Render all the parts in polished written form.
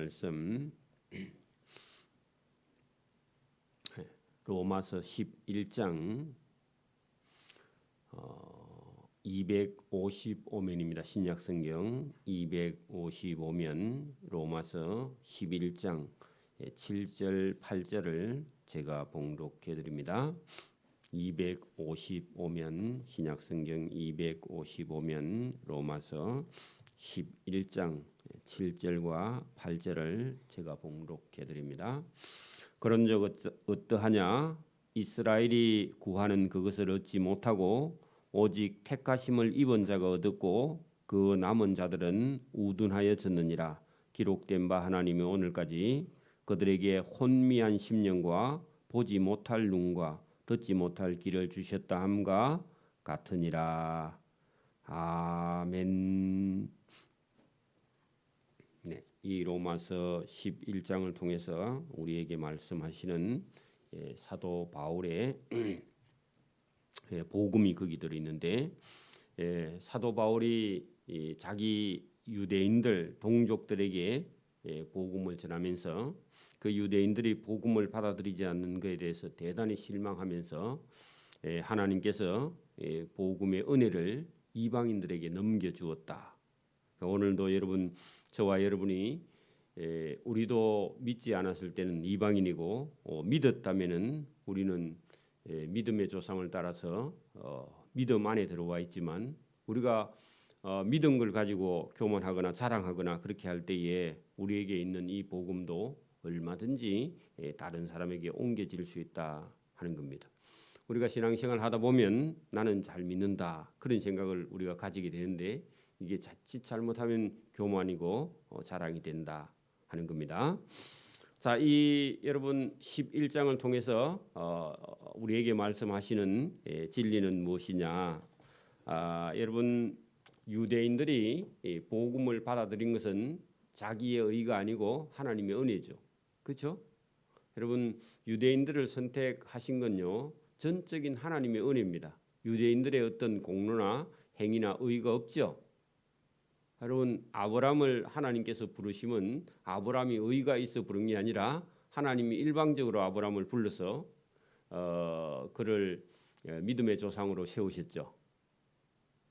말씀 로마서 11장 255면입니다. 신약성경 255면 로마서 11장 7절 8절을 제가 봉독해 드립니다. 255면 신약성경 255면 로마서 11장 7절과 8절을 제가 봉독해 드립니다. 그런즉 어떠하냐? 이스라엘이 구하는 그것을 얻지 못하고 오직 택하심을 입은 자가 얻었고 그 남은 자들은 우둔하여졌느니라. 기록된 바 하나님이 오늘까지 그들에게 혼미한 심령과 보지 못할 눈과 듣지 못할 귀를 주셨다 함과 같으니라. 아멘. 네, 이 로마서 11장을 통해서 우리에게 말씀하시는 사도 바울의 복음이 거기 들어있는데, 사도 바울이 자기 유대인들 동족들에게 복음을 전하면서 그 유대인들이 복음을 받아들이지 않는 것에 대해서 대단히 실망하면서 하나님께서 복음의 은혜를 이방인들에게 넘겨주었다. 오늘도 여러분, 저와 여러분이 우리도 믿지 않았을 때는 이방인이고 믿었다면은 우리는 믿음의 조상을 따라서 믿음 안에 들어와 있지만 우리가 믿은 걸 가지고 교만하거나 자랑하거나 그렇게 할 때에 우리에게 있는 이 복음도 얼마든지 다른 사람에게 옮겨질 수 있다 하는 겁니다. 우리가 신앙생활 하다 보면 나는 잘 믿는다 그런 생각을 우리가 가지게 되는데 이게 자칫 잘못하면 교만이고 자랑이 된다 하는 겁니다. 자, 이 여러분 11장을 통해서 우리에게 말씀하시는 진리는 무엇이냐? 여러분 유대인들이 복음을 받아들인 것은 자기의 의가 아니고 하나님의 은혜죠. 그렇죠? 여러분 유대인들을 선택하신 건요 전적인 하나님의 은혜입니다. 유대인들의 어떤 공로나 행위나 의가 없죠. 여러분 아브라함을 하나님께서 부르시면 아브라함이 의가 있어 부른 게 아니라 하나님이 일방적으로 아브라함을 불러서 그를 믿음의 조상으로 세우셨죠.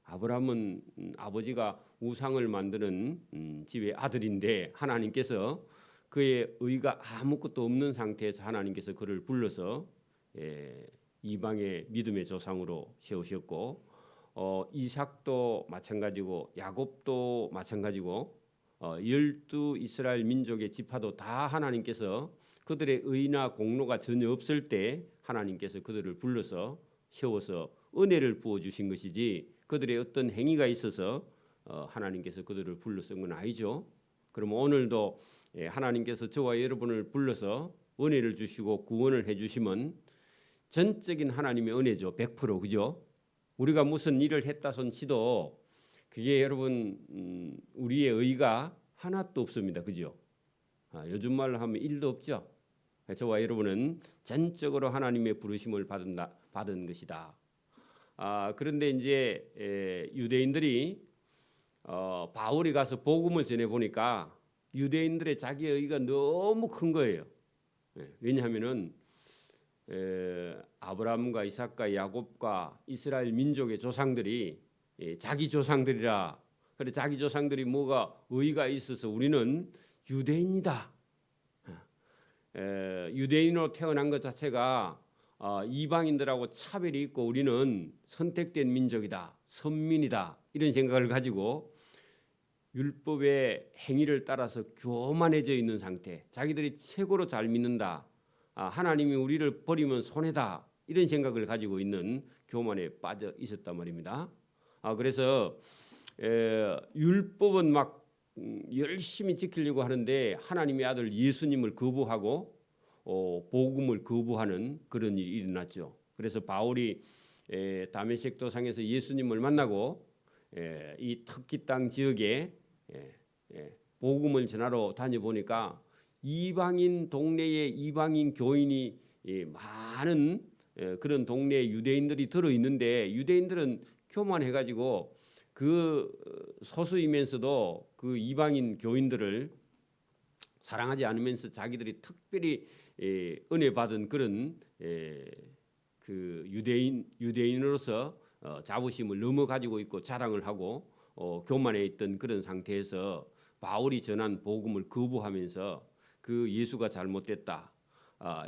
아브라함은 아버지가 우상을 만드는 집의 아들인데 하나님께서 그의 의가 아무것도 없는 상태에서 하나님께서 그를 불러서 이방의 믿음의 조상으로 세우셨고 이삭도 마찬가지고 야곱도 마찬가지고 12 이스라엘 민족의 지파도 다 하나님께서 그들의 의나 공로가 전혀 없을 때 하나님께서 그들을 불러서 세워서 은혜를 부어주신 것이지 그들의 어떤 행위가 있어서 하나님께서 그들을 불러쓴 건 아니죠. 그럼 오늘도 하나님께서 저와 여러분을 불러서 은혜를 주시고 구원을 해주시면 전적인 하나님의 은혜죠. 100% 그죠? 우리가 무슨 일을 했다 손치도 그게 여러분 우리의 의가 하나도 없습니다. 그죠? 요즘 말로 하면 일도 없죠. 저와 여러분은 전적으로 하나님의 부르심을 받은 것이다. 그런데 이제 유대인들이 바울이 가서 복음을 전해 보니까 유대인들의 자기의 의가 너무 큰 거예요. 왜냐하면은 아브라함과 이삭과 야곱과 이스라엘 민족의 조상들이 자기 조상들이라 그래 자기 조상들이 뭐가 의가 있어서 우리는 유대인이다. 유대인으로 태어난 것 자체가 이방인들하고 차별이 있고 우리는 선택된 민족이다, 선민이다 이런 생각을 가지고 율법의 행위를 따라서 교만해져 있는 상태, 자기들이 최고로 잘 믿는다. 하나님이 우리를 버리면 손해다 이런 생각을 가지고 있는 교만에 빠져 있었단 말입니다. 그래서 율법은 막 열심히 지키려고 하는데 하나님의 아들 예수님을 거부하고 복음을 거부하는 그런 일이 일어났죠. 그래서 바울이 다메섹 도상에서 예수님을 만나고 이 터키 땅 지역에 복음을 전하러 다녀보니까 이방인 동네에 이방인 교인이 많은 그런 동네에 유대인들이 들어있는데 유대인들은 교만해가지고 그 소수이면서도 그 이방인 교인들을 사랑하지 않으면서 자기들이 특별히 은혜 받은 그런 그 유대인으로서 자부심을 너무 가지고 있고 자랑을 하고 교만해 있던 그런 상태에서 바울이 전한 복음을 거부하면서 그 예수가 잘못됐다,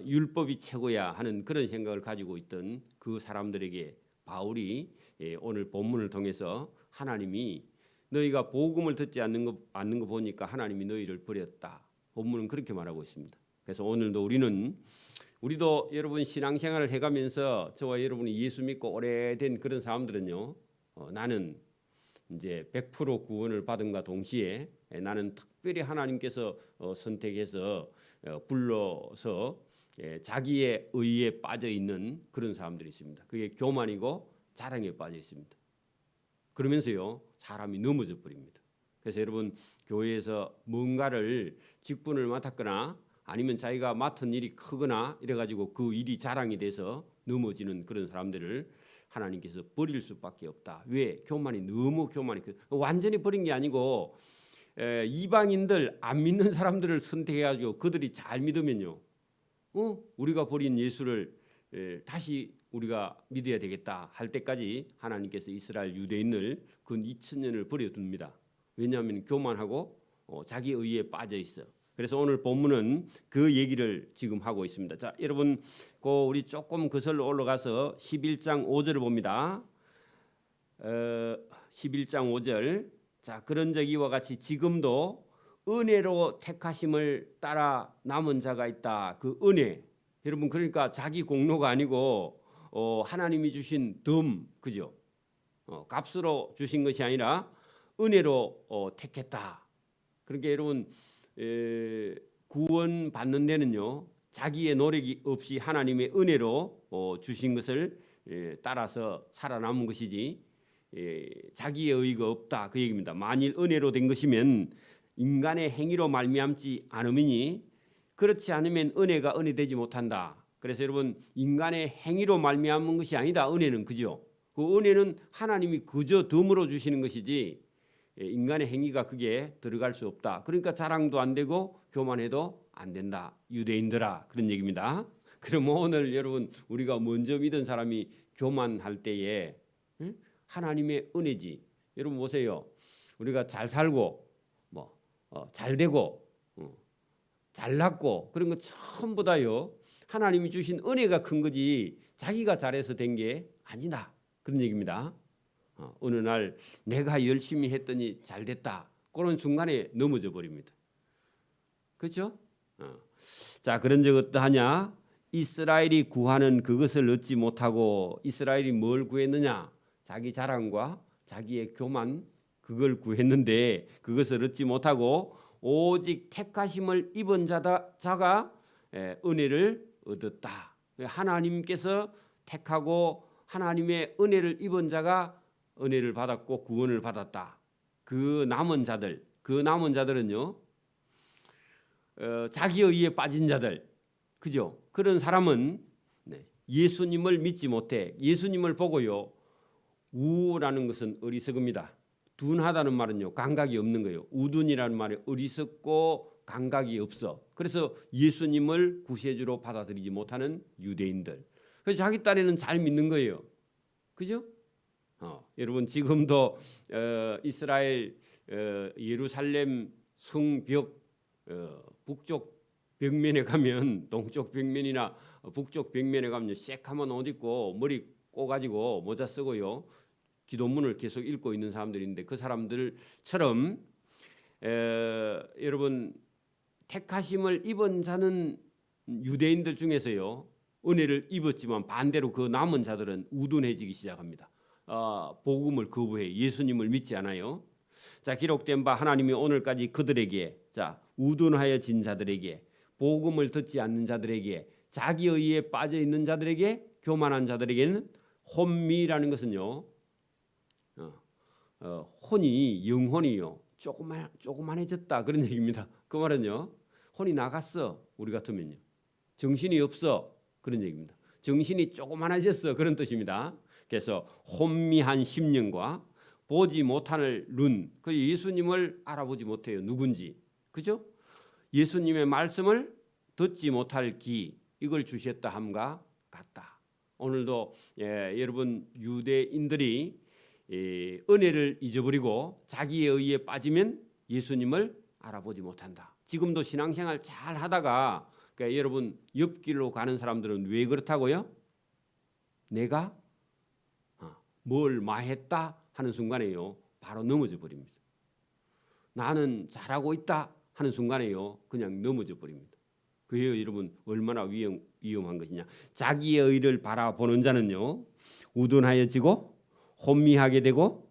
율법이 최고야 하는 그런 생각을 가지고 있던 그 사람들에게 바울이 오늘 본문을 통해서 하나님이 너희가 복음을 듣지 않는 거 보니까 하나님이 너희를 버렸다. 본문은 그렇게 말하고 있습니다. 그래서 오늘도 우리도 여러분 신앙생활을 해가면서 저와 여러분이 예수 믿고 오래된 그런 사람들은요, 나는 이제 100% 구원을 받은과 동시에 나는 특별히 하나님께서 선택해서 불러서 자기의 의에 빠져 있는 그런 사람들이 있습니다. 그게 교만이고 자랑에 빠져 있습니다. 그러면서요, 사람이 넘어져 버립니다. 그래서 여러분 교회에서 뭔가를 직분을 맡았거나 아니면 자기가 맡은 일이 크거나 이래가지고 그 일이 자랑이 돼서 넘어지는 그런 사람들을 하나님께서 버릴 수밖에 없다. 왜? 너무 교만이 완전히 버린 게 아니고 이방인들 안 믿는 사람들을 선택해가지고 그들이 잘 믿으면요, 우리가 버린 예수를 다시 우리가 믿어야 되겠다 할 때까지 하나님께서 이스라엘 유대인을 근 2000년을 버려둡니다. 왜냐하면 교만하고 자기 의에 빠져 있어. 그래서 오늘 본문은 그 얘기를 지금 하고 있습니다. 자, 여러분, 우리 조금 거슬러 올라가서 11장 5절을 봅니다. 11장 5절. 자, 그런 적 이와 같이 지금도 은혜로 택하심을 따라 남은 자가 있다. 그 은혜, 여러분, 그러니까 자기 공로가 아니고 하나님이 주신 덤, 그죠? 값으로 주신 것이 아니라 은혜로 택했다. 그러니까 여러분, 구원 받는 데는요, 자기의 노력이 없이 하나님의 은혜로 주신 것을 따라서 살아남은 것이지 자기의 의의가 없다, 그 얘기입니다. 만일 은혜로 된 것이면 인간의 행위로 말미암지 않음이니 그렇지 않으면 은혜가 은혜되지 못한다. 그래서 여러분, 인간의 행위로 말미암은 것이 아니다. 은혜는, 그죠? 그 은혜는 하나님이 그저 덤으로 주시는 것이지 인간의 행위가 그게 들어갈 수 없다. 그러니까 자랑도 안 되고 교만해도 안 된다. 유대인들아, 그런 얘기입니다. 그럼 오늘 여러분, 우리가 먼저 믿은 사람이 교만할 때에 하나님의 은혜지. 여러분 보세요. 우리가 잘 살고 잘 되고 잘났고 그런 거 전부 다요, 하나님이 주신 은혜가 큰 거지 자기가 잘해서 된 게 아니다. 그런 얘기입니다. 어느 날 내가 열심히 했더니 잘 됐다. 그런 순간에 넘어져 버립니다. 그렇죠? 자, 그런 적 어떠하냐? 이스라엘이 구하는 그것을 얻지 못하고 이스라엘이 뭘 구했느냐? 자기 자랑과 자기의 교만, 그걸 구했는데 그것을 얻지 못하고 오직 택하심을 입은 자가 은혜를 얻었다. 하나님께서 택하고 하나님의 은혜를 입은 자가 은혜를 받았고 구원을 받았다. 그 남은 자들은요, 자기의 의에 빠진 자들, 그죠? 그런 사람은 예수님을 믿지 못해. 예수님을 보고요, 우라는 것은 어리석음이다. 둔하다는 말은요, 감각이 없는 거예요. 우둔이라는 말이 어리석고 감각이 없어. 그래서 예수님을 구세주로 받아들이지 못하는 유대인들. 그래서 자기 딴에는 잘 믿는 거예요. 그죠? 여러분, 지금도 이스라엘 예루살렘 성벽 북쪽 벽면에 가면, 동쪽 벽면이나 북쪽 벽면에 가면 새카만 옷 입고 머리 꼬가지고 모자 쓰고요, 기도문을 계속 읽고 있는 사람들이 있는데 그 사람들처럼 여러분, 택하심을 입은 자는 유대인들 중에서요, 은혜를 입었지만 반대로 그 남은 자들은 우둔해지기 시작합니다. 복음을 거부해. 예수님을 믿지 않아요. 자, 기록된 바 하나님이 오늘까지 그들에게, 자, 우둔하여진 자들에게, 복음을 듣지 않는 자들에게, 자기 의에 빠져 있는 자들에게, 교만한 자들에게는 혼미라는 것은요, 혼이, 영혼이요, 조그만해졌다, 그런 얘기입니다. 그 말은요, 혼이 나갔어, 우리 같으면요, 정신이 없어, 그런 얘기입니다. 정신이 조그만해졌어, 그런 뜻입니다. 그래서 혼미한 심령과 보지 못할 눈, 그 예수님을 알아보지 못해요. 누군지, 그죠? 예수님의 말씀을 듣지 못할 기, 이걸 주셨다 함과 같다. 오늘도 여러분 유대인들이 은혜를 잊어버리고 자기의 의에 빠지면 예수님을 알아보지 못한다. 지금도 신앙생활 잘 하다가 그러니까 여러분 옆길로 가는 사람들은 왜 그렇다고요? 내가 뭘 마했다 하는 순간에요 바로 넘어져 버립니다. 나는 잘하고 있다 하는 순간에요 그냥 넘어져 버립니다. 그래요 여러분 얼마나 위험한 것이냐. 자기의 의를 바라보는 자는요 우둔하여지고 혼미하게 되고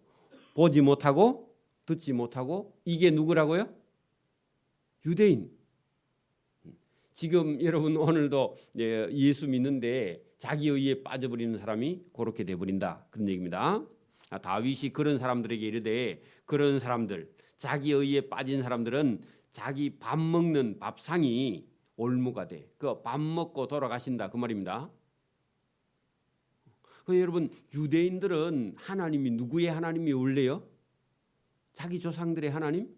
보지 못하고 듣지 못하고. 이게 누구라고요? 유대인. 지금 여러분 오늘도 예수 믿는데 자기 의에 빠져버리는 사람이 그렇게 돼버린다 그런 얘기입니다. 다윗이 그런 사람들에게 이르되 그런 사람들 자기 의에 빠진 사람들은 자기 밥 먹는 밥상이 올무가 돼. 그 밥 먹고 돌아가신다 그 말입니다. 여러분 유대인들은 하나님이 누구의 하나님이 원래요? 자기 조상들의 하나님?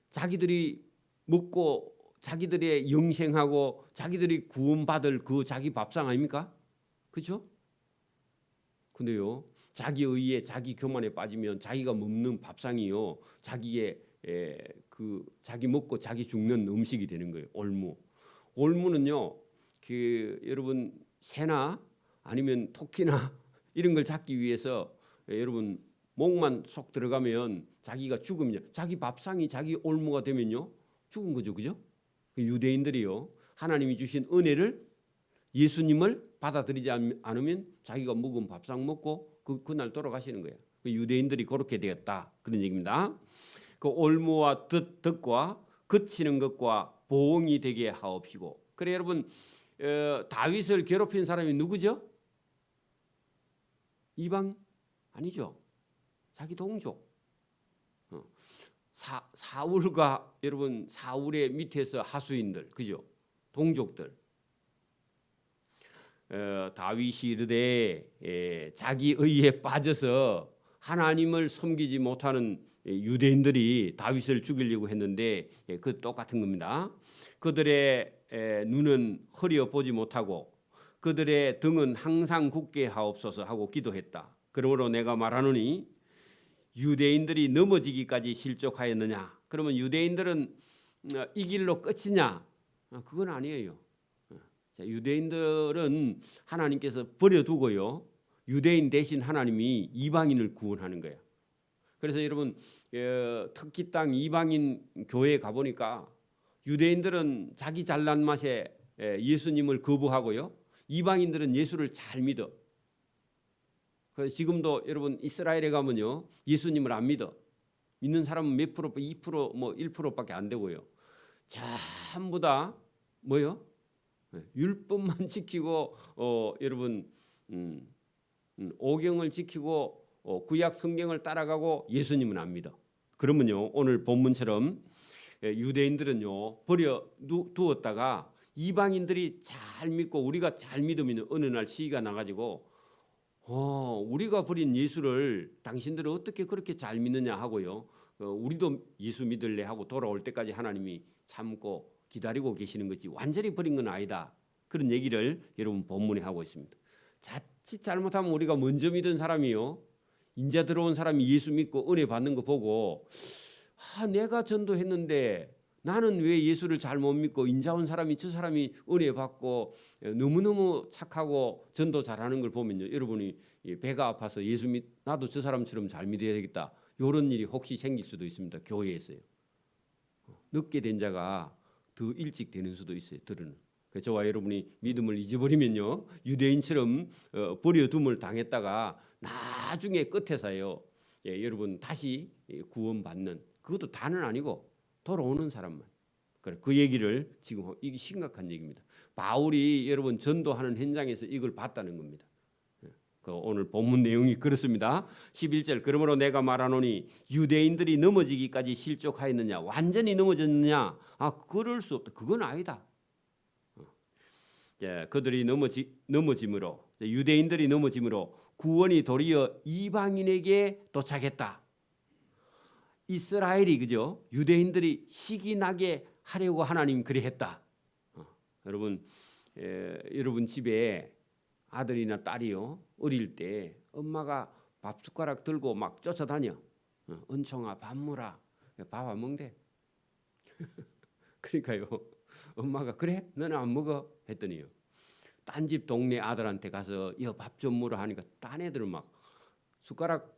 자기들이 먹고 자기들의 영생하고 자기들이 구원받을 그 자기 밥상 아닙니까? 그렇죠? 근데요 자기 의에 자기 교만에 빠지면 자기가 먹는 밥상이요 자기의 그 자기 먹고 자기 죽는 음식이 되는 거예요. 올무. 올무는요 그 여러분 새나 아니면 토끼나 이런 걸 잡기 위해서 여러분 목만 쏙 들어가면 자기가 죽으면 자기 밥상이 자기 올무가 되면요 죽은 거죠. 그죠? 유대인들이요 하나님이 주신 은혜를 예수님을 받아들이지 않으면 자기가 먹은 밥상 먹고 그날 돌아가시는 거예요. 유대인들이 그렇게 되었다 그런 얘기입니다. 그 올무와 덫과 그치는 것과 보응이 되게 하옵시고. 그래 여러분 다윗을 괴롭힌 사람이 누구죠? 이방 아니죠. 자기 동족. 사울과 여러분 사울의 밑에서 하수인들 그죠? 동족들. 다윗이 이르되 자기 의에 빠져서 하나님을 섬기지 못하는 유대인들이 다윗을 죽이려고 했는데 그 똑같은 겁니다. 그들의 눈은 흐려 보지 못하고 그들의 등은 항상 굳게 하옵소서 하고 기도했다. 그러므로 내가 말하노니 유대인들이 넘어지기까지 실족하였느냐? 그러면 유대인들은 이 길로 끝이냐? 그건 아니에요. 자, 유대인들은 하나님께서 버려두고요. 유대인 대신 하나님이 이방인을 구원하는 거예요. 그래서 여러분 특히 땅 이방인 교회에 가보니까 유대인들은 자기 잘난 맛에 예수님을 거부하고요. 이방인들은 예수를 잘 믿어. 그래서 지금도 여러분 이스라엘에 가면요 예수님을 안 믿어. 믿는 사람은 몇 프로, 2%, 뭐 1%밖에 안 되고요. 전부 다 뭐요? 율법만 지키고 여러분 오경을 지키고 구약 성경을 따라가고 예수님은 안 믿어. 그러면요 오늘 본문처럼 유대인들은요 버려 두었다가 이방인들이 잘 믿고 우리가 잘 믿으면 어느 날 시기가 나가지고 우리가 버린 예수를 당신들은 어떻게 그렇게 잘 믿느냐 하고요. 우리도 예수 믿을래 하고 돌아올 때까지 하나님이 참고 기다리고 계시는 거지 완전히 버린 건 아니다. 그런 얘기를 여러분 본문에 하고 있습니다. 자칫 잘못하면 우리가 먼저 믿은 사람이요. 인자 들어온 사람이 예수 믿고 은혜 받는 거 보고 내가 전도했는데 나는 왜 예수를 잘 못 믿고 인자 온 사람이 저 사람이 은혜 받고 너무너무 착하고 전도 잘하는 걸 보면요. 여러분이 배가 아파서 나도 저 사람처럼 잘 믿어야 되겠다. 이런 일이 혹시 생길 수도 있습니다. 교회에서요. 늦게 된 자가 더 일찍 되는 수도 있어요. 들으는. 저와 여러분이 믿음을 잊어버리면요. 유대인처럼 버려둠을 당했다가 나중에 끝에서요. 여러분 다시 구원받는 그것도 다는 아니고 돌아오는 사람만. 그 얘기를 지금 이게 심각한 얘기입니다. 바울이 여러분 전도하는 현장에서 이걸 봤다는 겁니다. 오늘 본문 내용이 그렇습니다. 11절 그러므로 내가 말하노니 유대인들이 넘어지기까지 실족하였느냐 완전히 넘어졌느냐 그럴 수 없다. 그건 아니다. 그들이 넘어짐으로 유대인들이 넘어짐으로 구원이 도리어 이방인에게 도착했다. 이스라엘이 그죠? 유대인들이 시기나게 하려고 하나님 그리 했다. 여러분 여러분 집에 아들이나 딸이요 어릴 때 엄마가 밥 숟가락 들고 막 쫓아다녀. 은총아 밥 먹어라. 밥 안 먹대. 그러니까요 엄마가 그래 너는 안 먹어 했더니요 딴 집 동네 아들한테 가서 여 밥 좀 먹으라 하니까 딴 애들은 막 숟가락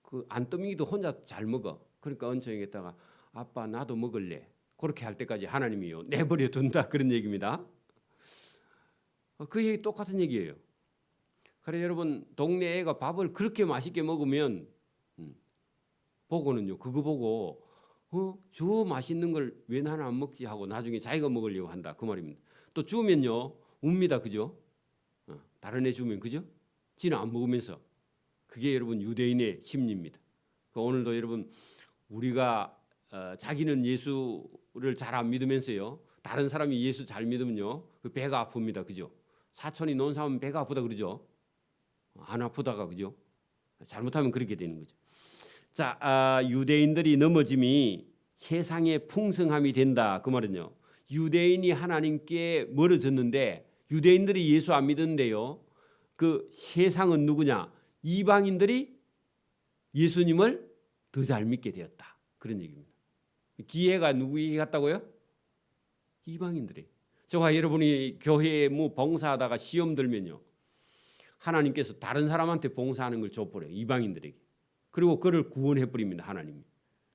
그 안 떠미기도 혼자 잘 먹어. 그러니까 은총이겠다가 아빠 나도 먹을래. 그렇게 할 때까지 하나님이요 내버려 둔다 그런 얘기입니다. 그 얘기 똑같은 얘기예요. 그래 여러분 동네 애가 밥을 그렇게 맛있게 먹으면 보고는요 그거 보고 저 맛있는 걸 왜 나는 안 먹지 하고 나중에 자기가 먹으려고 한다 그 말입니다. 또 주면요 웁니다 그죠? 다른 애 주면 그죠? 지는 안 먹으면서 그게 여러분 유대인의 심리입니다. 오늘도 여러분 우리가 자기는 예수를 잘 안 믿으면서요 다른 사람이 예수 잘 믿으면요 그 배가 아픕니다 그죠? 사촌이 논사하면 배가 아프다 그러죠? 안 아프다가 그죠? 잘못하면 그렇게 되는 거죠. 자, 유대인들이 넘어짐이 세상의 풍성함이 된다 그 말은요. 유대인이 하나님께 멀어졌는데 유대인들이 예수 안 믿었는데요. 그 세상은 누구냐? 이방인들이 예수님을 더 잘 믿게 되었다. 그런 얘기입니다. 기회가 누구에게 갔다고요? 이방인들이. 저와 여러분이 교회에 뭐 봉사하다가 시험 들면요. 하나님께서 다른 사람한테 봉사하는 걸 줘버려요. 이방인들에게. 그리고 그를 구원해 버립니다. 하나님이.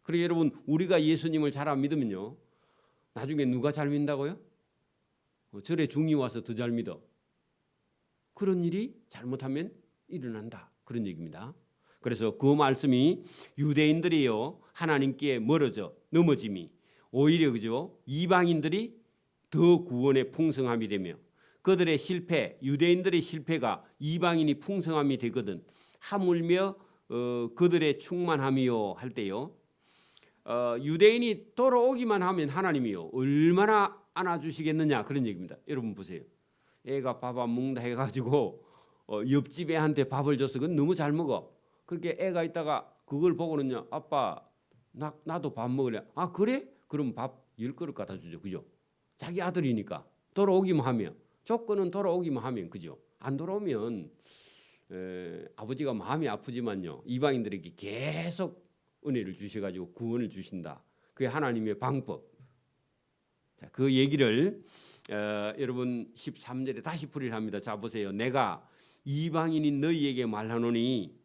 그리고 여러분 우리가 예수님을 잘 안 믿으면요. 나중에 누가 잘 믿는다고요? 절에 중이 와서 더 잘 믿어. 그런 일이 잘못하면 일어난다. 그런 얘기입니다. 그래서 그 말씀이 유대인들이요. 하나님께 멀어져 넘어짐이 오히려 그죠? 이방인들이 더 구원의 풍성함이 되며 그들의 실패, 유대인들의 실패가 이방인이 풍성함이 되거든. 하물며 그들의 충만함이요 할 때요. 유대인이 돌아오기만 하면 하나님이요 얼마나 안아주시겠느냐 그런 얘기입니다. 여러분 보세요. 애가 밥 안 먹는다 해가지고 옆집 애한테 밥을 줬어. 그건 너무 잘 먹어. 그렇게 애가 있다가 그걸 보고는요. 아빠 나도 밥 먹으래. 아 그래? 그럼 밥 10그릇 갖다 주죠. 그죠? 자기 아들이니까 돌아오기만 하면 조건은 돌아오기만 하면 그죠? 안 돌아오면 아버지가 마음이 아프지만요. 이방인들에게 계속 은혜를 주셔가지고 구원을 주신다. 그게 하나님의 방법. 자, 그 얘기를 여러분 13절에 다시 풀이를 합니다. 자 보세요. 내가 이방인인 너희에게 말하노니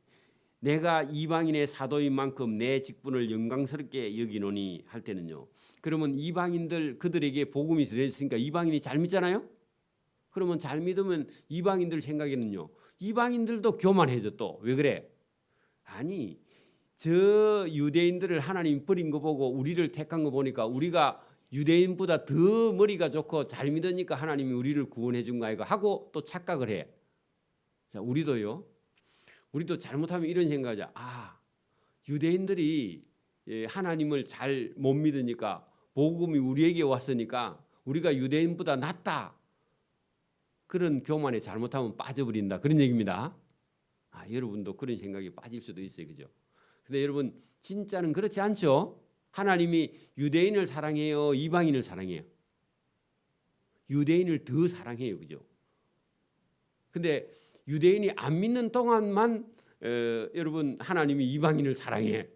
내가 이방인의 사도인 만큼 내 직분을 영광스럽게 여기노니 할 때는요. 그러면 이방인들 그들에게 복음이 들어있으니까 이방인이 잘 믿잖아요. 그러면 잘 믿으면 이방인들 생각에는요. 이방인들도 교만해져 또. 왜 그래? 아니 저 유대인들을 하나님 버린 거 보고 우리를 택한 거 보니까 우리가 유대인보다 더 머리가 좋고 잘 믿으니까 하나님이 우리를 구원해 준 거 아이가 하고 또 착각을 해. 자, 우리도 잘못하면 이런 생각하자. 아, 유대인들이 하나님을 잘 못 믿으니까 복음이 우리에게 왔으니까 우리가 유대인보다 낫다. 그런 교만에 잘못하면 빠져버린다. 그런 얘기입니다. 아, 여러분도 그런 생각에 빠질 수도 있어요. 그죠? 근데 여러분 진짜는 그렇지 않죠? 하나님이 유대인을 사랑해요? 이방인을 사랑해요? 유대인을 더 사랑해요. 그죠? 근데 유대인이 안 믿는 동안만 여러분 하나님이 이방인을 사랑해.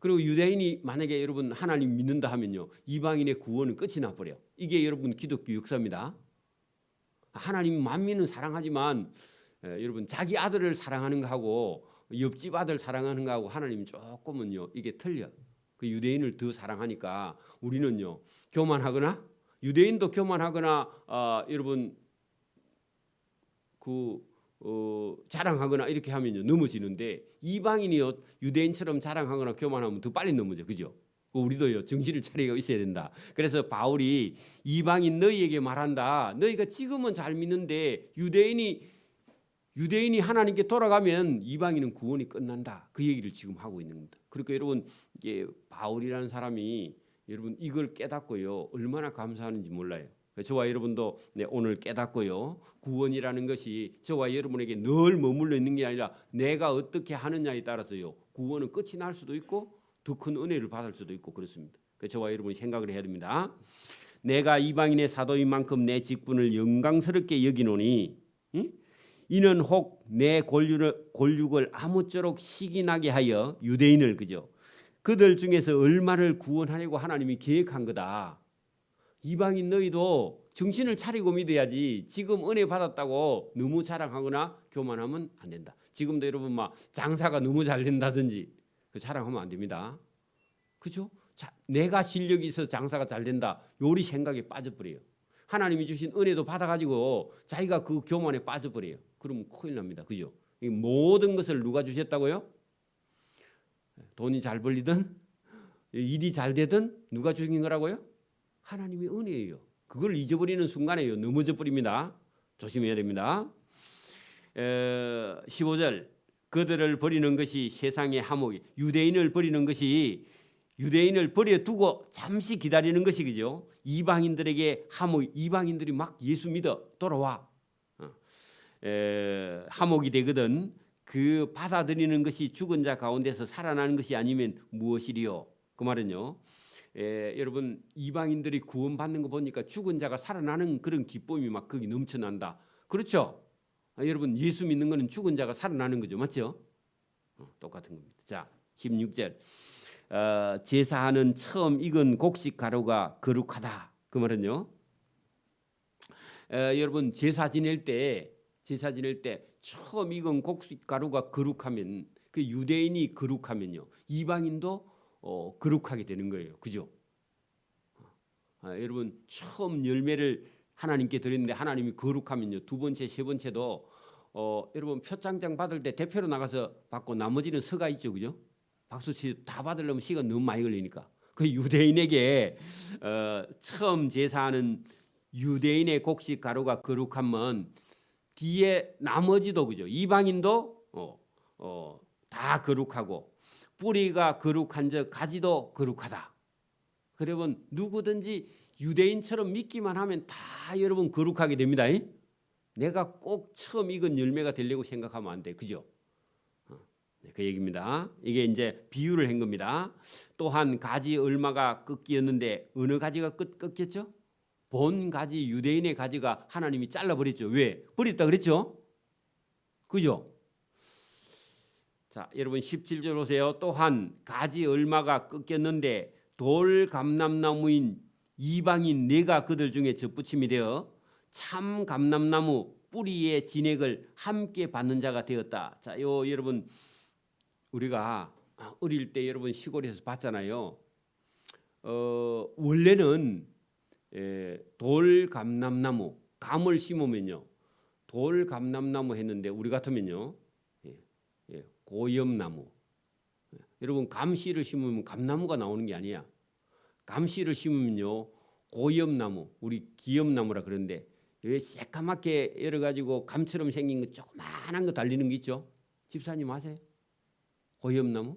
그리고 유대인이 만약에 여러분 하나님 믿는다 하면요. 이방인의 구원은 끝이 나버려. 이게 여러분 기독교 역사입니다. 하나님이 만민은 사랑하지만 여러분 자기 아들을 사랑하는 거하고 옆집 아들 사랑하는 거하고 하나님이 조금은요. 이게 틀려. 그 유대인을 더 사랑하니까 우리는요. 교만하거나 유대인도 교만하거나 여러분 자랑하거나 이렇게 하면요 넘어지는데 이방인이요 유대인처럼 자랑하거나 교만하면 더 빨리 넘어져. 그죠? 우리도요 정신을 차리고 있어야 된다. 그래서 바울이 이방인 너희에게 말한다. 너희가 지금은 잘 믿는데 유대인이 하나님께 돌아가면 이방인은 구원이 끝난다. 그 얘기를 지금 하고 있는 겁니다. 그러니까 여러분 이게 바울이라는 사람이 여러분 이걸 깨닫고요 얼마나 감사하는지 몰라요. 저와 여러분도 오늘 깨닫고요. 구원이라는 것이 저와 여러분에게 늘 머물러 있는 게 아니라 내가 어떻게 하느냐에 따라서요. 구원은 끝이 날 수도 있고 더 큰 은혜를 받을 수도 있고 그렇습니다. 그 저와 여러분이 생각을 해야 됩니다. 내가 이방인의 사도인 만큼 내 직분을 영광스럽게 여기노니 이는 혹 내 골육을 아무쪼록 시기나게 하여 유대인을 그죠? 그들 중에서 얼마를 구원하려고 하나님이 계획한 거다. 이방인 너희도 정신을 차리고 믿어야지. 지금 은혜 받았다고 너무 자랑하거나 교만하면 안 된다. 지금도 여러분 막 장사가 너무 잘 된다든지 자랑하면 안 됩니다. 그죠? 내가 실력이 있어서 장사가 잘 된다. 요리 생각에 빠져버려요. 하나님이 주신 은혜도 받아가지고 자기가 그 교만에 빠져버려요. 그러면 큰일 납니다. 그죠? 모든 것을 누가 주셨다고요? 돈이 잘 벌리든 일이 잘 되든 누가 주신 거라고요? 하나님의 은혜예요. 그걸 잊어버리는 순간에 넘어져 버립니다. 조심해야 됩니다. 15절 그들을 버리는 것이 세상의 화목이 유대인을 버리는 것이 유대인을 버려두고 잠시 기다리는 것이 그죠? 이방인들에게 화목 이방인들이 막 예수 믿어 돌아와 화목이 되거든 그 받아들이는 것이 죽은 자 가운데서 살아나는 것이 아니면 무엇이리요? 그 말은요. 여러분 이방인들이 구원받는 거 보니까 죽은 자가 살아나는 그런 기쁨이 막 거기 넘쳐난다. 그렇죠? 여러분 예수 믿는 거는 죽은 자가 살아나는 거죠. 맞죠? 똑같은 겁니다. 자 16절 제사하는 처음 익은 곡식 가루가 거룩하다. 그 말은요. 여러분 제사 지낼 때 처음 익은 곡식 가루가 거룩하면 그 유대인이 거룩하면요 이방인도 거룩하게 되는 거예요. 그죠? 여러분 처음 열매를 하나님께 드렸는데 하나님이 거룩하면요 두 번째 세 번째도 여러분 표창장 받을 때 대표로 나가서 받고 나머지는 서가 있죠. 그죠? 박수치 다 받으려면 시간 너무 많이 걸리니까 그 유대인에게 처음 제사하는 유대인의 곡식 가루가 거룩하면 뒤에 나머지도 그죠 이방인도 다 거룩하고 뿌리가 거룩한 적 가지도 거룩하다. 그러면 누구든지 유대인처럼 믿기만 하면 다 여러분 거룩하게 됩니다. 내가 꼭 처음 익은 열매가 되려고 생각하면 안 돼. 그죠? 그 얘기입니다. 이게 이제 비유를 한 겁니다. 또한 가지 얼마가 꺾였는데 어느 가지가 꺾였죠? 본 가지 유대인의 가지가 하나님이 잘라버렸죠. 왜? 버렸다 그랬죠? 그죠? 자, 여러분 17절 보세요. 또한 가지 얼마가 꺾였는데 돌 감람나무인 이방인 네가 그들 중에 젖붙임이 되어 참 감람나무 뿌리의 진액을 함께 받는 자가 되었다. 자, 여러분 우리가 어릴 때 여러분 시골에서 봤잖아요. 원래는 돌 감람나무 감을 심으면요 돌 감람나무 했는데 우리 같으면요 고엽나무. 여러분 감씨를 심으면 감나무가 나오는 게 아니야. 감씨를 심으면요 고엽나무 우리 기엽나무라 그러는데 왜 새까맣게 열어가지고 감처럼 생긴 거 조그만한 거 달리는 거 있죠. 집사님 아세요? 고엽나무.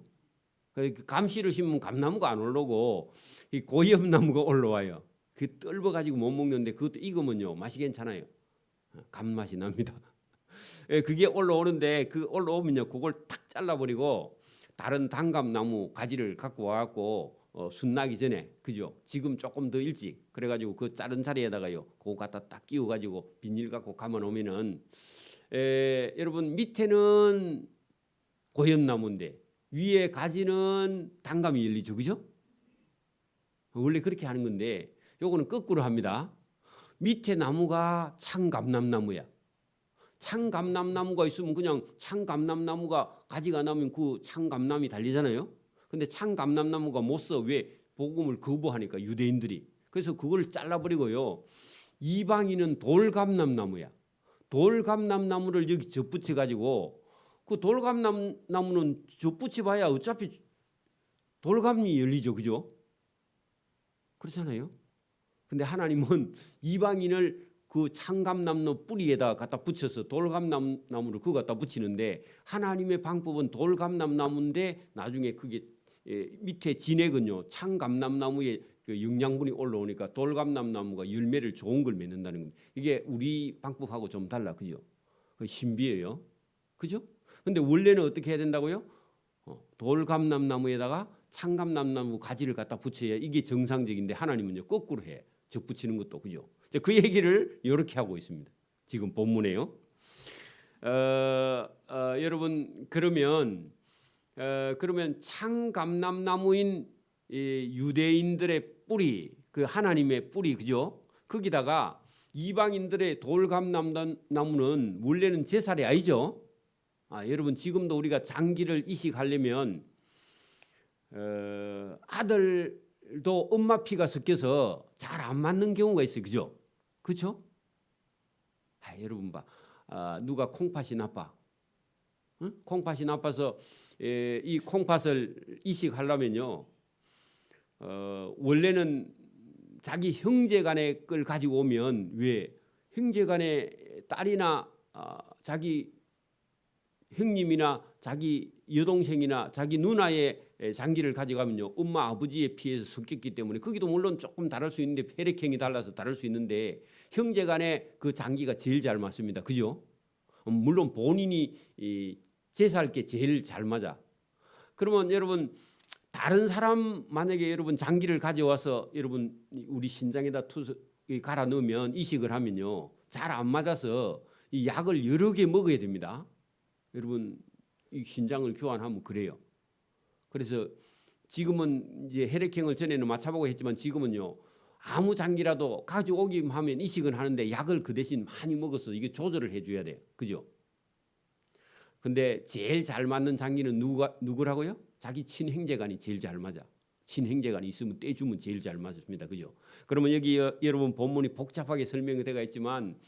감씨를 심으면 감나무가 안 올라오고 이 고엽나무가 올라와요. 그 떫어가지고 못 먹는데 그것도 익으면요 맛이 괜찮아요. 감맛이 납니다. 그게 올라오는데 그 올라오면요 그걸 탁 잘라버리고 다른 단감나무 가지를 갖고 와갖고 순나기 전에 그죠? 지금 조금 더 일찍 그래가지고 그 자른 자리에다가요 그거 갖다 딱 끼워가지고 비닐 갖고 감아놓으면은 여러분 밑에는 고엽나무인데 위에 가지는 단감이 열리죠, 그죠? 원래 그렇게 하는 건데 요거는 거꾸로 합니다. 밑에 나무가 참감람나무야. 참감람나무가 있으면 그냥 참감람나무가 가지가 나면 그 참감람이 달리잖아요. 근데 참감람나무가 못 써. 왜? 복음을 거부하니까 유대인들이. 그래서 그걸 잘라버리고요. 이방인은 돌감람나무야. 돌감람나무를 여기 젖붙여 가지고 그 돌감나무는 젖붙여봐야 어차피 돌감이 열리죠, 그죠? 그렇잖아요. 근데 하나님은 이방인을 그 참감나무 뿌리에다 갖다 붙여서 돌감나무를 그거 갖다 붙이는데 하나님의 방법은 돌감나무인데 나중에 그게 밑에 진액은요 참감나무의 그 영양분이 올라오니까 돌감나무가 열매를 좋은 걸 맺는다는 겁니다. 이게 우리 방법하고 좀 달라, 그죠? 신비해요, 그죠? 근데 원래는 어떻게 해야 된다고요? 돌감나무에다가 창감남나무 가지를 갖다 붙여야 이게 정상적인데 하나님은요 거꾸로 해. 접붙이는 것도 그죠. 그 얘기를 이렇게 하고 있습니다. 지금 본문에요. 여러분 그러면 창감남나무인 이 유대인들의 뿌리, 그 하나님의 뿌리 그죠? 거기다가 이방인들의 돌감나무는 원래는 제살이 아니죠. 여러분 지금도 우리가 장기를 이식하려면 아들도 엄마 피가 섞여서 잘 안 맞는 경우가 있어요. 그죠? 그렇죠? 여러분 봐. 누가 콩팥이 나빠. 응? 콩팥이 나빠서 이 콩팥을 이식하려면요. 원래는 자기 형제간의 걸 가지고 오면 왜 형제간의 딸이나 자기 형님이나 자기 여동생이나 자기 누나의 장기를 가져가면요 엄마 아버지의 피에서 섞였기 때문에 거기도 물론 조금 다를 수 있는데 혈액형이 달라서 다를 수 있는데 형제간의 그 장기가 제일 잘 맞습니다. 그죠? 물론 본인이 제사할 게 제일 잘 맞아. 그러면 여러분 다른 사람 만약에 여러분 장기를 가져와서 여러분 우리 신장에다 갈아 넣으면 이식을 하면요 잘 안 맞아서 이 약을 여러 개 먹어야 됩니다. 여러분 이 신장을 교환하면 그래요. 그래서 지금은 이제 혈액형을 전에는 맞춰보고 했지만 지금은요 아무 장기라도 가져오기만 하면 이식은 하는데 약을 그 대신 많이 먹어서 이게 조절을 해줘야 돼요. 그죠? 근데 제일 잘 맞는 장기는 누구라고요? 자기 친형제간이 제일 잘 맞아. 친형제간이 있으면 떼주면 제일 잘 맞습니다. 그죠? 그러면 여기 여러분 본문이 복잡하게 설명이 되어 있지만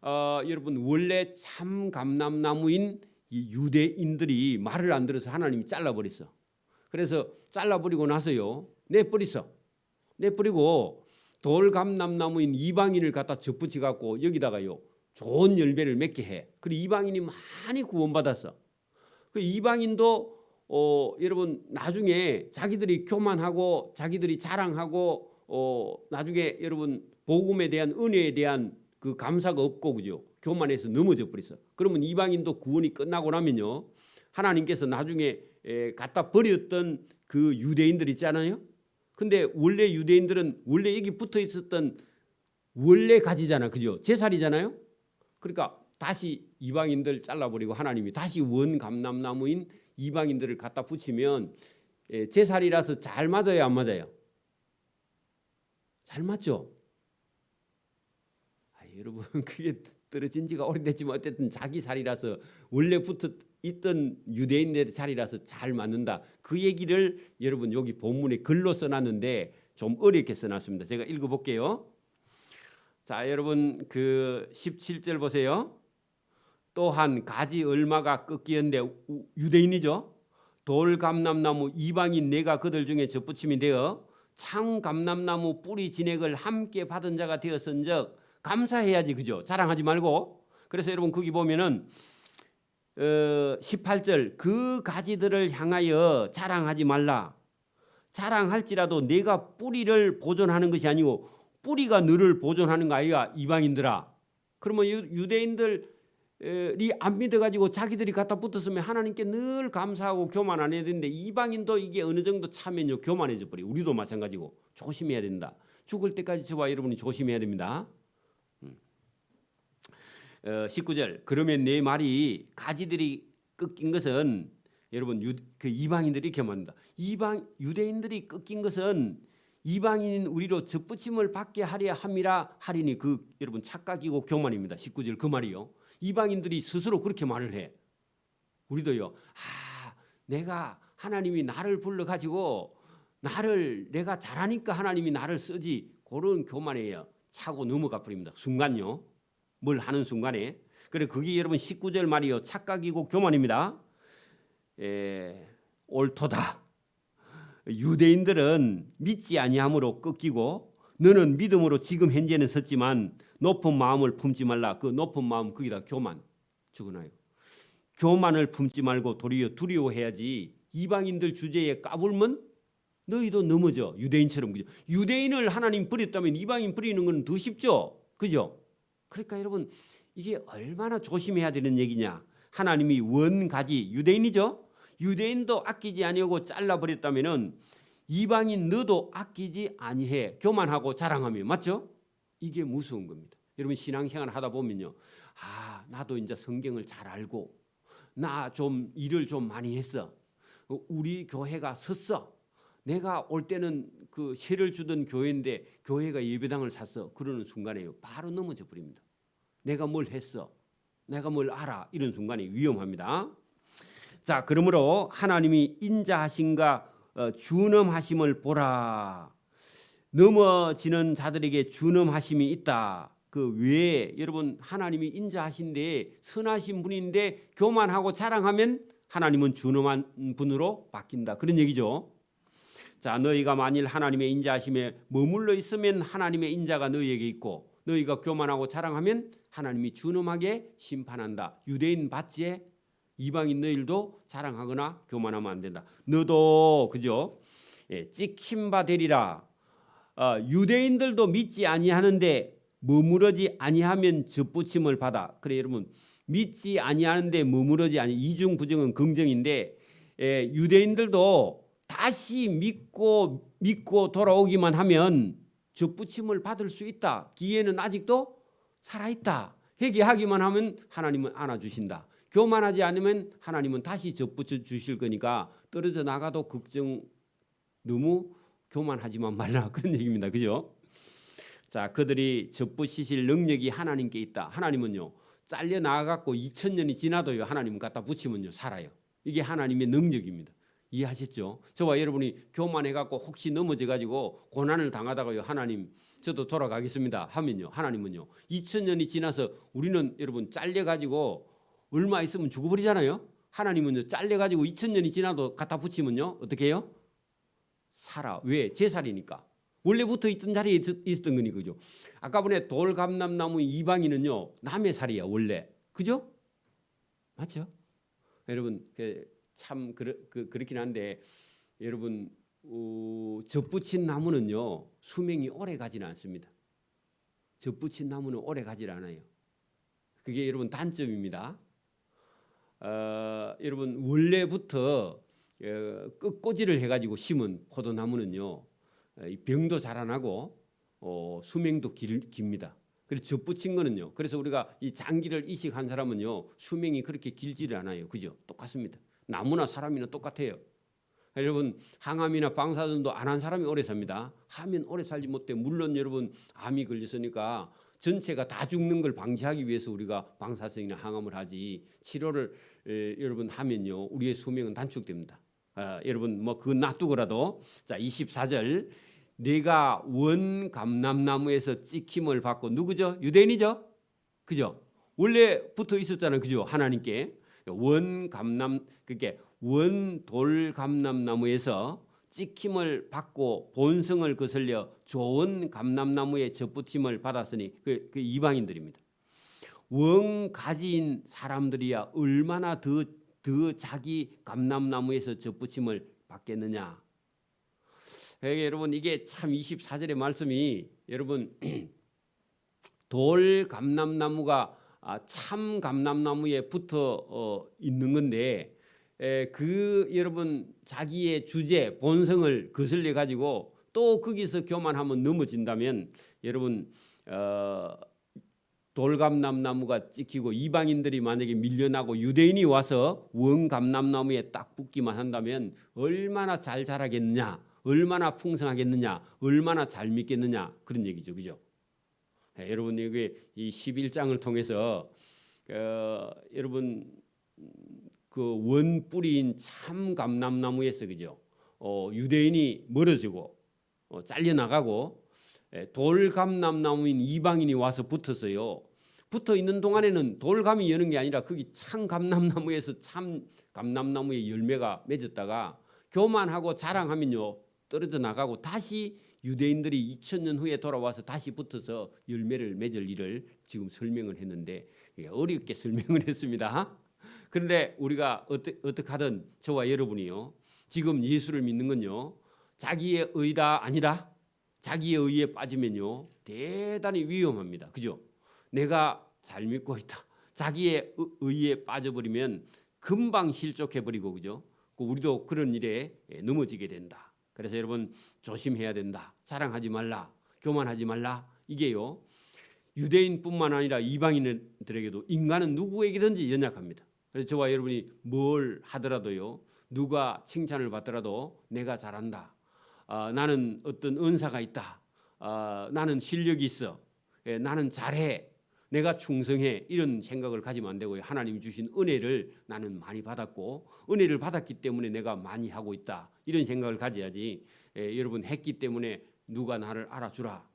여러분 원래 참 감람나무인 이 유대인들이 말을 안 들어서 하나님이 잘라버렸어. 그래서 잘라버리고 나서요 내버렸어. 내버리고 돌감람나무인 이방인을 갖다 접붙여 갖고 여기다가요 좋은 열매를 맺게 해. 그리고 이방인이 많이 구원받았어. 그 이방인도 여러분 나중에 자기들이 교만하고 자기들이 자랑하고 나중에 여러분 복음에 대한 은혜에 대한 그 감사가 없고 그죠? 교만해서 넘어져 버렸어. 그러면 이방인도 구원이 끝나고 나면요 하나님께서 나중에 갖다 버렸던 그 유대인들 있잖아요. 근데 원래 유대인들은 원래 여기 붙어 있었던 원래 가지잖아. 그죠? 제살이잖아요. 그러니까 다시 이방인들 잘라버리고 하나님이 다시 원감람나무인 이방인들을 갖다 붙이면 제살이라서 잘 맞아요, 안 맞아요? 잘 맞죠? 여러분 그게 떨어진 지가 오래됐지만 어쨌든 자기 살이라서 원래 붙어 있던 유대인들의 자리라서 잘 맞는다. 그 얘기를 여러분 여기 본문에 글로 써놨는데 좀 어렵게 써놨습니다. 제가 읽어볼게요. 자, 여러분 그 17절 보세요. 또한 가지 얼마가 꺾이었는데 유대인이죠. 돌감람나무 이방인 내가 그들 중에 접붙임이 되어 창감람나무 뿌리 진액을 함께 받은 자가 되었은즉 감사해야지. 그죠? 자랑하지 말고. 그래서 여러분 거기 보면은 18절 그 가지들을 향하여 자랑하지 말라. 자랑할지라도 내가 뿌리를 보존하는 것이 아니고 뿌리가 너를 보존하는 거 아니야 이방인들아. 그러면 유대인들이 안 믿어가지고 자기들이 갖다 붙었으면 하나님께 늘 감사하고 교만 안 해야 되는데 이방인도 이게 어느 정도 차면요 교만해져 버려. 우리도 마찬가지고 조심해야 된다. 죽을 때까지 저와 여러분이 조심해야 됩니다. 19절 그러면 내 말이 가지들이 꺾인 것은 여러분 그 이방인들이 이렇게 말합니다. 유대인들이 꺾인 것은 이방인인 우리로 접붙임을 받게 하려 함이라 하리니 그 여러분 착각이고 교만입니다. 19절 그 말이요. 이방인들이 스스로 그렇게 말을 해. 우리도요. 내가 하나님이 나를 불러 가지고 내가 잘하니까 하나님이 나를 쓰지. 그런 교만이에요. 차고 넘어가 버립니다. 순간요. 뭘 하는 순간에. 그래 그게 여러분 19절 말이요. 착각이고 교만입니다. 옳도다. 유대인들은 믿지 아니함으로 꺾이고 너는 믿음으로 지금 현재는 섰지만 높은 마음을 품지 말라. 그 높은 마음 거기다 교만 적어놔요. 교만을 품지 말고 도리어 두려워해야지. 이방인들 주제에 까불면 너희도 넘어져. 유대인처럼. 그죠? 유대인을 하나님 버렸다면 이방인 버리는 건 더 쉽죠. 그죠? 그러니까 여러분 이게 얼마나 조심해야 되는 얘기냐. 하나님이 원가지 유대인이죠. 유대인도 아끼지 아니하고 잘라버렸다면은 이방인 너도 아끼지 아니해 교만하고 자랑하며 맞죠? 이게 무서운 겁니다. 여러분 신앙생활 하다 보면요, 나도 이제 성경을 잘 알고 나 좀 일을 좀 많이 했어. 우리 교회가 섰어. 내가 올 때는 그 세를 주던 교회인데 교회가 예배당을 샀어. 그러는 순간에요, 바로 넘어져 버립니다. 내가 뭘 했어? 내가 뭘 알아? 이런 순간이 위험합니다. 자, 그러므로 하나님이 인자하심과 준엄하심을 보라. 넘어지는 자들에게 준엄하심이 있다. 그 외에 여러분 하나님이 인자하신데 선하신 분인데 교만하고 자랑하면 하나님은 준엄한 분으로 바뀐다. 그런 얘기죠. 자, 너희가 만일 하나님의 인자하심에 머물러 있으면 하나님의 인자가 너희에게 있고 너희가 교만하고 자랑하면 하나님이 준엄하게 심판한다. 유대인 받지? 이방인 너희들도 자랑하거나 교만하면 안 된다. 너도 그죠? 찍힌 바 되리라. 유대인들도 믿지 아니하는데 머무르지 아니하면 접붙임을 받아. 그래 여러분 믿지 아니하는데 머무르지 아니 이중 부정은 긍정인데 유대인들도 다시 믿고 돌아오기만 하면 접붙임을 받을 수 있다. 기회는 아직도 살아있다. 회개하기만 하면 하나님은 안아주신다. 교만하지 않으면 하나님은 다시 접붙여 주실 거니까 떨어져 나가도 걱정 너무 교만하지만 말라 그런 얘기입니다. 그죠? 자, 그들이 접붙이실 능력이 하나님께 있다. 하나님은요 잘려 나가갖고 2000년이 지나도요 하나님은 갖다 붙이면요 살아요. 이게 하나님의 능력입니다. 이해하셨죠? 저와 여러분이 교만해갖고 혹시 넘어져가지고 고난을 당하다가요 하나님 저도 돌아가겠습니다 하면요 하나님은요 2000년이 지나서 우리는 여러분 잘려가지고 얼마 있으면 죽어버리잖아요. 하나님은요 잘려가지고 2000년이 지나도 갖다 붙이면요 어떻게 해요? 살아. 왜? 제 살이니까. 원래부터 있던 자리에 있었던 거니 그죠? 아까 보내 돌감람나무 이방인은요 남의 살이야 원래. 그죠? 맞죠? 여러분 참 그렇긴 한데 여러분 젖붙인 나무는요 수명이 오래 가지는 않습니다. 젖붙인 나무는 오래 가지 않아요. 그게 여러분 단점입니다. 여러분 원래부터 끝꽂이를 해가지고 심은 포도나무는요 병도 잘 안 하고 수명도 깁니다. 그래서 젖붙인 거는요. 그래서 우리가 이 장기를 이식한 사람은요 수명이 그렇게 길지를 않아요. 그죠? 똑같습니다. 나무나 사람이나 똑같아요. 여러분 항암이나 방사선도 안 한 사람이 오래 삽니다. 하면 오래 살지 못해. 물론 여러분 암이 걸렸으니까 전체가 다 죽는 걸 방지하기 위해서 우리가 방사선이나 항암을 하지 치료를 여러분 하면요 우리의 수명은 단축됩니다. 여러분 뭐 그건 놔두고라도 자 24절 내가 원 감람나무에서 찍힘을 받고 누구죠? 유대인이죠? 그죠? 원래 붙어 있었잖아요. 그죠? 하나님께 원 감람 그게 원 돌 감람나무에서 찍힘을 받고 본성을 거슬려 좋은 감람나무에 젖붙임을 받았으니 그 이방인들입니다. 원 가지인 사람들이야 얼마나 더 자기 감람나무에서 젖붙임을 받겠느냐. 여러분 이게 참 24절의 말씀이 여러분 돌 감람나무가 참 감람나무에 붙어 있는 건데 그 여러분 자기의 주제 본성을 거슬려 가지고 또 거기서 교만하면 넘어진다면 여러분 돌감람나무가 찍히고 이방인들이 만약에 밀려나고 유대인이 와서 원감람나무에 딱 붙기만 한다면 얼마나 잘 자라겠느냐, 얼마나 풍성하겠느냐, 얼마나 잘 믿겠느냐 그런 얘기죠, 그죠? 여러분 이게 이 11장을 통해서 여러분 그 원뿌리인 참 감람나무에서 그죠? 유대인이 멀어지고 잘려 나가고 돌감람나무인 이방인이 와서 붙었어요. 붙어 있는 동안에는 돌감이 여는 게 아니라 거기 참 감람나무에서 참 감람나무의 열매가 맺었다가 교만하고 자랑하면요 떨어져 나가고 다시 유대인들이 2000년 후에 돌아와서 다시 붙어서 열매를 맺을 일을 지금 설명을 했는데 어렵게 설명을 했습니다. 그런데 우리가 어떻게 하든 저와 여러분이요 지금 예수를 믿는 건요 자기의 의다 아니다. 자기의 의에 빠지면요 대단히 위험합니다. 그죠? 내가 잘 믿고 있다. 자기의 의에 빠져버리면 금방 실족해버리고 그죠? 우리도 그런 일에 넘어지게 된다. 그래서 여러분 조심해야 된다. 자랑하지 말라. 교만하지 말라. 이게요. 유대인뿐만 아니라 이방인들에게도 인간은 누구에게든지 연약합니다. 그래서 저와 여러분이 뭘 하더라도요. 누가 칭찬을 받더라도 내가 잘한다. 나는 어떤 은사가 있다. 나는 실력이 있어. 나는 잘해. 내가 충성해. 이런 생각을 가지면 안 되고요. 하나님이 주신 은혜를 나는 많이 받았고 은혜를 받았기 때문에 내가 많이 하고 있다. 이런 생각을 가져야지. 여러분 했기 때문에 누가 나를 알아주라.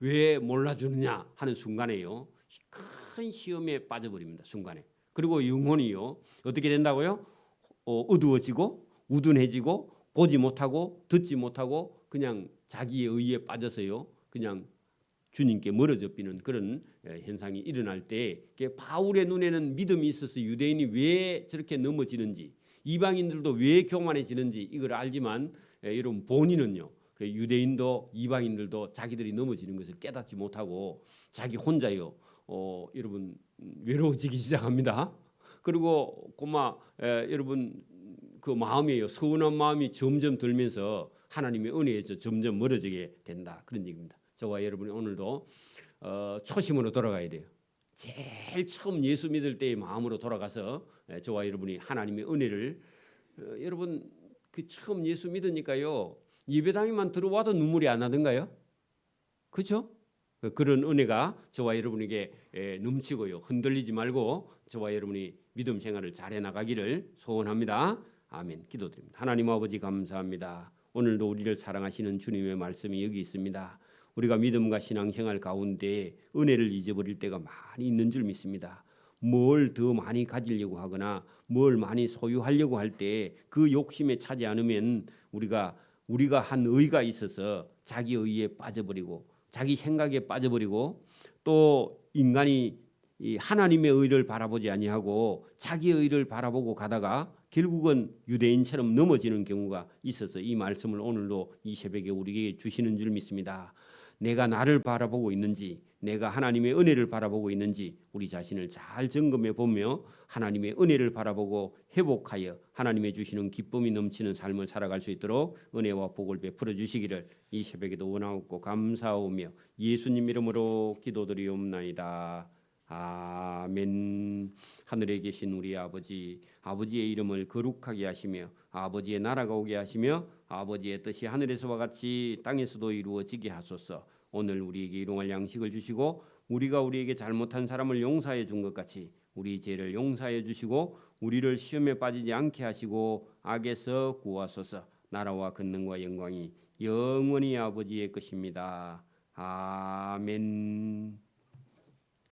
왜 몰라주느냐 하는 순간에요. 큰 시험에 빠져버립니다. 순간에. 그리고 영혼이요. 어떻게 된다고요? 어두워지고 우둔해지고 보지 못하고 듣지 못하고 그냥 자기의 의에 빠져서요. 그냥 주님께 멀어져 비는 그런 현상이 일어날 때 바울의 눈에는 믿음이 있어서 유대인이 왜 저렇게 넘어지는지 이방인들도 왜 교만해지는지 이걸 알지만 여러분 본인은요. 유대인도 이방인들도 자기들이 넘어지는 것을 깨닫지 못하고 자기 혼자요. 여러분 외로워지기 시작합니다. 그리고 여러분 그 마음이에요. 서운한 마음이 점점 들면서 하나님의 은혜에서 점점 멀어지게 된다. 그런 얘기입니다. 저와 여러분이 오늘도 초심으로 돌아가야 돼요. 제일 처음 예수 믿을 때의 마음으로 돌아가서 저와 여러분이 하나님의 은혜를 여러분 그 처음 예수 믿으니까요. 예배당에만 들어와도 눈물이 안 나던가요? 그렇죠? 그런 은혜가 저와 여러분에게 넘치고요. 흔들리지 말고 저와 여러분이 믿음 생활을 잘해 나가기를 소원합니다. 아멘. 기도드립니다. 하나님 아버지 감사합니다. 오늘도 우리를 사랑하시는 주님의 말씀이 여기 있습니다. 우리가 믿음과 신앙생활 가운데 은혜를 잊어버릴 때가 많이 있는 줄 믿습니다. 뭘 더 많이 가지려고 하거나 뭘 많이 소유하려고 할 때 그 욕심에 차지 않으면 우리가 한 의가 있어서 자기 의에 빠져버리고 자기 생각에 빠져버리고 또 인간이 이 하나님의 의를 바라보지 아니하고 자기 의를 바라보고 가다가 결국은 유대인처럼 넘어지는 경우가 있어서 이 말씀을 오늘도 이 새벽에 우리에게 주시는 줄 믿습니다. 내가 나를 바라보고 있는지 내가 하나님의 은혜를 바라보고 있는지 우리 자신을 잘 점검해 보며 하나님의 은혜를 바라보고 회복하여 하나님의 주시는 기쁨이 넘치는 삶을 살아갈 수 있도록 은혜와 복을 베풀어 주시기를 이 새벽에도 원하옵고 감사하오며 예수님 이름으로 기도드리옵나이다. 아멘. 하늘에 계신 우리 아버지, 아버지의 이름을 거룩하게 하시며 아버지의 나라가 오게 하시며 아버지의 뜻이 하늘에서와 같이 땅에서도 이루어지게 하소서. 오늘 우리에게 일용할 양식을 주시고 우리가 우리에게 잘못한 사람을 용서해 준 것 같이 우리 죄를 용서해 주시고 우리를 시험에 빠지지 않게 하시고 악에서 구하소서. 나라와 권능과 영광이 영원히 아버지의 것입니다. 아멘.